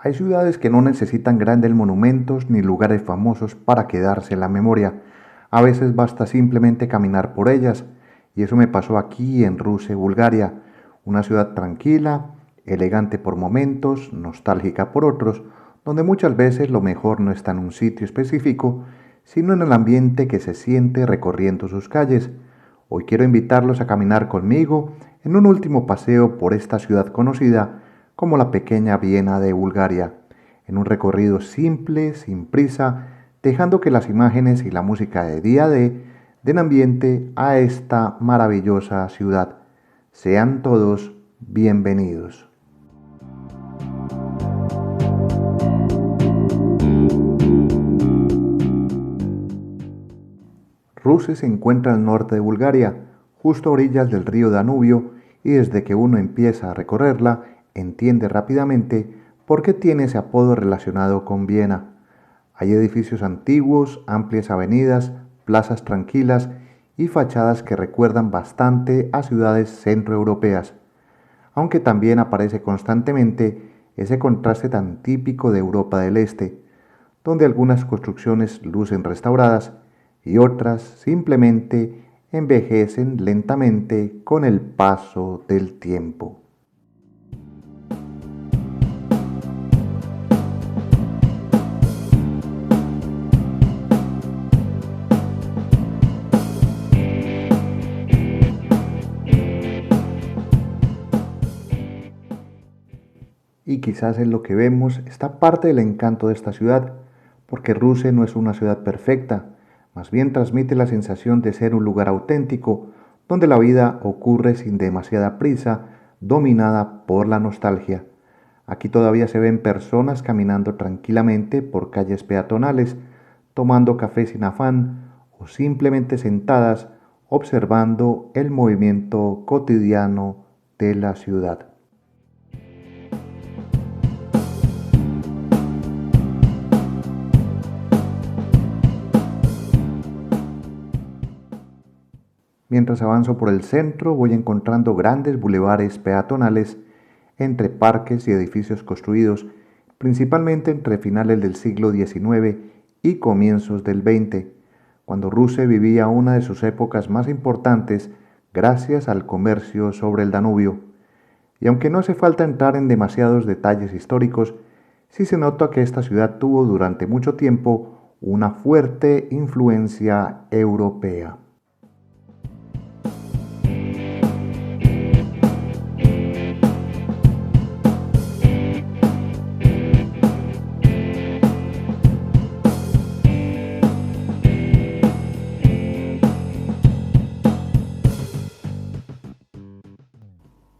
Hay ciudades que no necesitan grandes monumentos ni lugares famosos para quedarse en la memoria. A veces basta simplemente caminar por ellas, y eso me pasó aquí en Rusia, Bulgaria, una ciudad tranquila, elegante por momentos, nostálgica por otros, donde muchas veces lo mejor no está en un sitio específico, sino en el ambiente que se siente recorriendo sus calles. Hoy quiero invitarlos a caminar conmigo en un último paseo por esta ciudad conocida como la pequeña Viena de Bulgaria, en un recorrido simple, sin prisa, dejando que las imágenes y la música de día D den ambiente a esta maravillosa ciudad. Sean todos bienvenidos. Ruse se encuentra al norte de Bulgaria, justo a orillas del río Danubio, y desde que uno empieza a recorrerla, entiende rápidamente por qué tiene ese apodo relacionado con Viena. Hay edificios antiguos, amplias avenidas, plazas tranquilas y fachadas que recuerdan bastante a ciudades centroeuropeas, aunque también aparece constantemente ese contraste tan típico de Europa del Este, donde algunas construcciones lucen restauradas y otras simplemente envejecen lentamente con el paso del tiempo. Y quizás en lo que vemos está parte del encanto de esta ciudad, porque Ruse no es una ciudad perfecta, más bien transmite la sensación de ser un lugar auténtico, donde la vida ocurre sin demasiada prisa, dominada por la nostalgia. Aquí todavía se ven personas caminando tranquilamente por calles peatonales, tomando café sin afán o simplemente sentadas observando el movimiento cotidiano de la ciudad. Mientras avanzo por el centro voy encontrando grandes bulevares peatonales entre parques y edificios construidos principalmente entre finales del siglo XIX y comienzos del XX, cuando Ruse vivía una de sus épocas más importantes gracias al comercio sobre el Danubio. Y aunque no hace falta entrar en demasiados detalles históricos, sí se nota que esta ciudad tuvo durante mucho tiempo una fuerte influencia europea.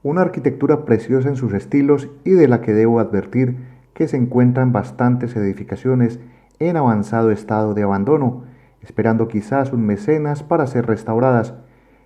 Una arquitectura preciosa en sus estilos y de la que debo advertir que se encuentran bastantes edificaciones en avanzado estado de abandono, esperando quizás un mecenas para ser restauradas,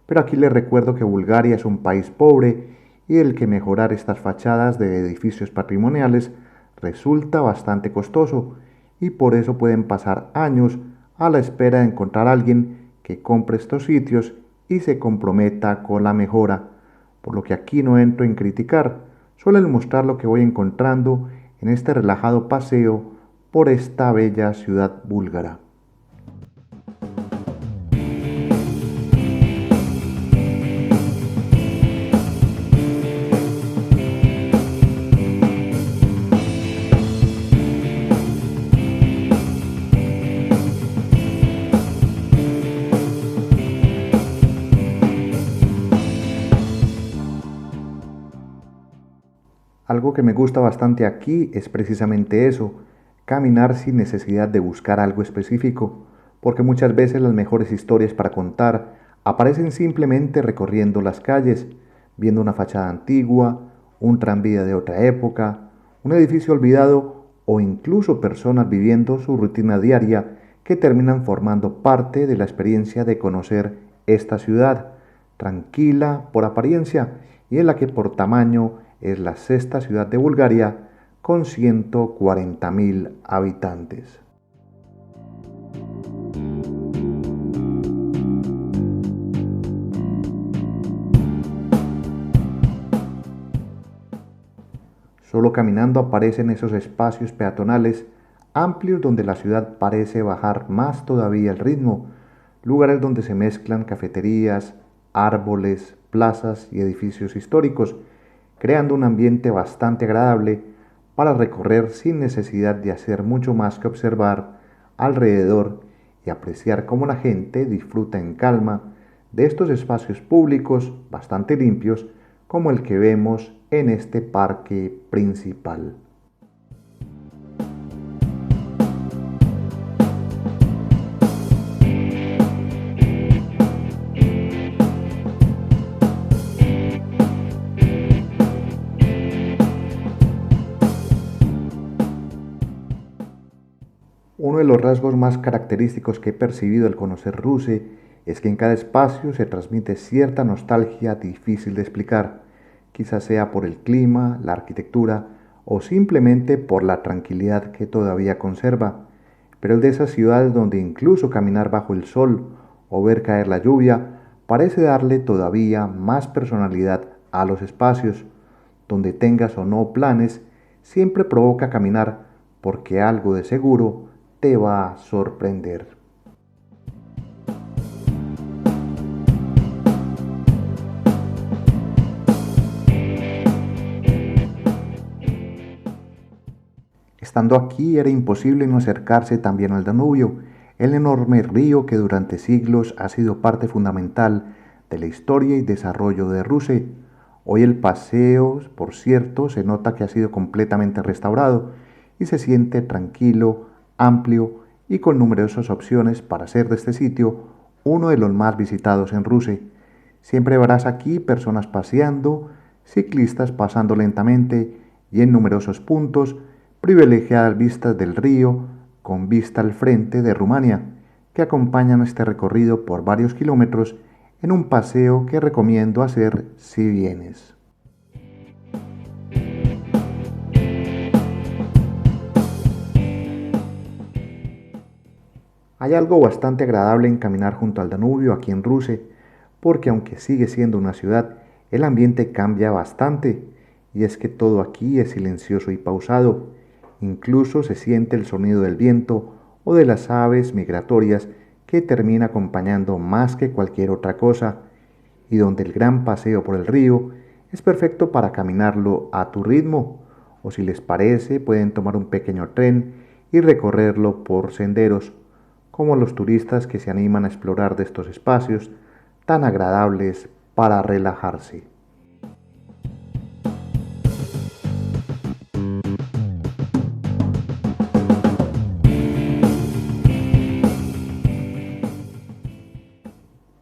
pero aquí les recuerdo que Bulgaria es un país pobre y el que mejorar estas fachadas de edificios patrimoniales resulta bastante costoso y por eso pueden pasar años a la espera de encontrar a alguien que compre estos sitios y se comprometa con la mejora, por lo que aquí no entro en criticar, solo en mostrar lo que voy encontrando en este relajado paseo por esta bella ciudad búlgara. Algo que me gusta bastante aquí es precisamente eso, caminar sin necesidad de buscar algo específico, porque muchas veces las mejores historias para contar aparecen simplemente recorriendo las calles, viendo una fachada antigua, un tranvía de otra época, un edificio olvidado o incluso personas viviendo su rutina diaria que terminan formando parte de la experiencia de conocer esta ciudad, tranquila por apariencia y en la que por tamaño es la sexta ciudad de Bulgaria con 140.000 habitantes. Solo caminando aparecen esos espacios peatonales amplios donde la ciudad parece bajar más todavía el ritmo, lugares donde se mezclan cafeterías, árboles, plazas y edificios históricos, creando un ambiente bastante agradable para recorrer sin necesidad de hacer mucho más que observar alrededor y apreciar cómo la gente disfruta en calma de estos espacios públicos bastante limpios como el que vemos en este parque principal. Uno de los rasgos más característicos que he percibido al conocer Ruse es que en cada espacio se transmite cierta nostalgia difícil de explicar, quizás sea por el clima, la arquitectura o simplemente por la tranquilidad que todavía conserva, pero es de esas ciudades donde incluso caminar bajo el sol o ver caer la lluvia parece darle todavía más personalidad a los espacios, donde tengas o no planes, siempre provoca caminar porque algo de seguro te va a sorprender. Estando aquí era imposible no acercarse también al Danubio, el enorme río que durante siglos ha sido parte fundamental de la historia y desarrollo de Rusia. Hoy el paseo, por cierto, se nota que ha sido completamente restaurado y se siente tranquilo, amplio y con numerosas opciones para hacer de este sitio uno de los más visitados en Rusia. Siempre verás aquí personas paseando, ciclistas pasando lentamente y en numerosos puntos privilegiadas vistas del río con vista al frente de Rumania, que acompañan este recorrido por varios kilómetros en un paseo que recomiendo hacer si vienes. Hay algo bastante agradable en caminar junto al Danubio aquí en Rusia, porque aunque sigue siendo una ciudad, el ambiente cambia bastante, y es que todo aquí es silencioso y pausado. Incluso se siente el sonido del viento o de las aves migratorias que termina acompañando más que cualquier otra cosa, y donde el gran paseo por el río es perfecto para caminarlo a tu ritmo, o si les parece pueden tomar un pequeño tren y recorrerlo por senderos, como los turistas que se animan a explorar de estos espacios tan agradables para relajarse.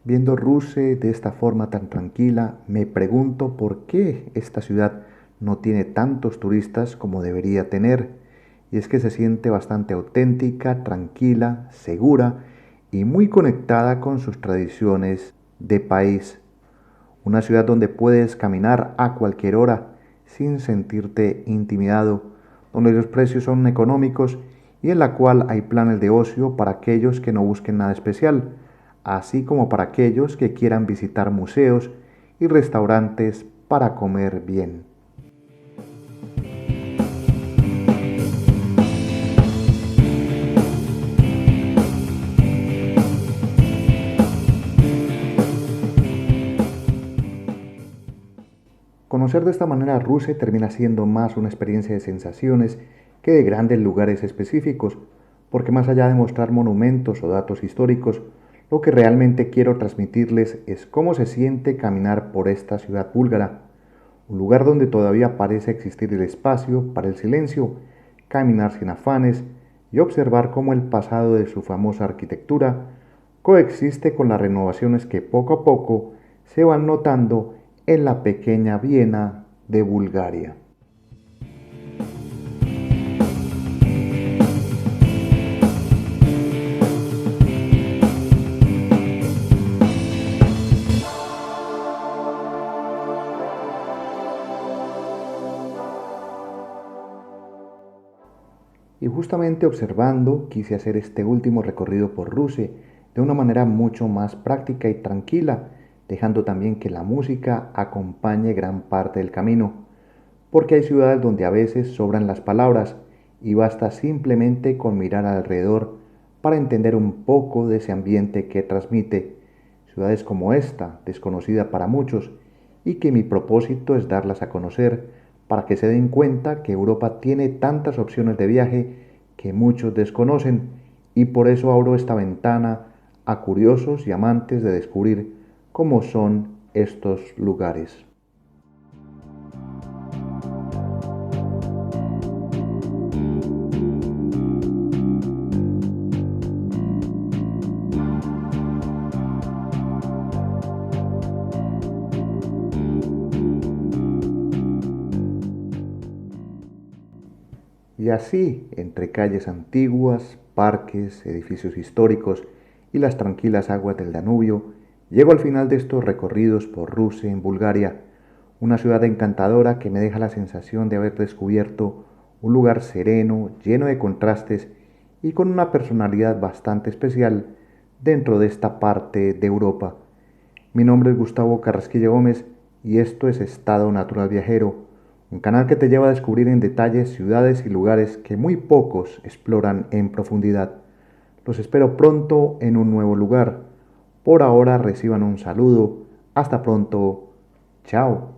Viendo Ruse de esta forma tan tranquila, me pregunto por qué esta ciudad no tiene tantos turistas como debería tener. Y es que se siente bastante auténtica, tranquila, segura y muy conectada con sus tradiciones de país. Una ciudad donde puedes caminar a cualquier hora sin sentirte intimidado, donde los precios son económicos y en la cual hay planes de ocio para aquellos que no busquen nada especial, así como para aquellos que quieran visitar museos y restaurantes para comer bien. Conocer de esta manera Rusia termina siendo más una experiencia de sensaciones que de grandes lugares específicos, porque más allá de mostrar monumentos o datos históricos, lo que realmente quiero transmitirles es cómo se siente caminar por esta ciudad búlgara, un lugar donde todavía parece existir el espacio para el silencio, caminar sin afanes y observar cómo el pasado de su famosa arquitectura coexiste con las renovaciones que poco a poco se van notando en la pequeña Viena de Bulgaria. Y justamente observando quise hacer este último recorrido por Rusia de una manera mucho más práctica y tranquila, dejando también que la música acompañe gran parte del camino, porque hay ciudades donde a veces sobran las palabras y basta simplemente con mirar alrededor para entender un poco de ese ambiente que transmite. Ciudades como esta, desconocida para muchos, y que mi propósito es darlas a conocer para que se den cuenta que Europa tiene tantas opciones de viaje que muchos desconocen, y por eso abro esta ventana a curiosos y amantes de descubrir cómo son estos lugares. Y así, entre calles antiguas, parques, edificios históricos y las tranquilas aguas del Danubio, llego al final de estos recorridos por Rusia, en Bulgaria, una ciudad encantadora que me deja la sensación de haber descubierto un lugar sereno, lleno de contrastes y con una personalidad bastante especial dentro de esta parte de Europa. Mi nombre es Gustavo Carrasquilla Gómez y esto es Estado Natural Viajero, un canal que te lleva a descubrir en detalle ciudades y lugares que muy pocos exploran en profundidad. Los espero pronto en un nuevo lugar. Por ahora reciban un saludo. Hasta pronto. Chao.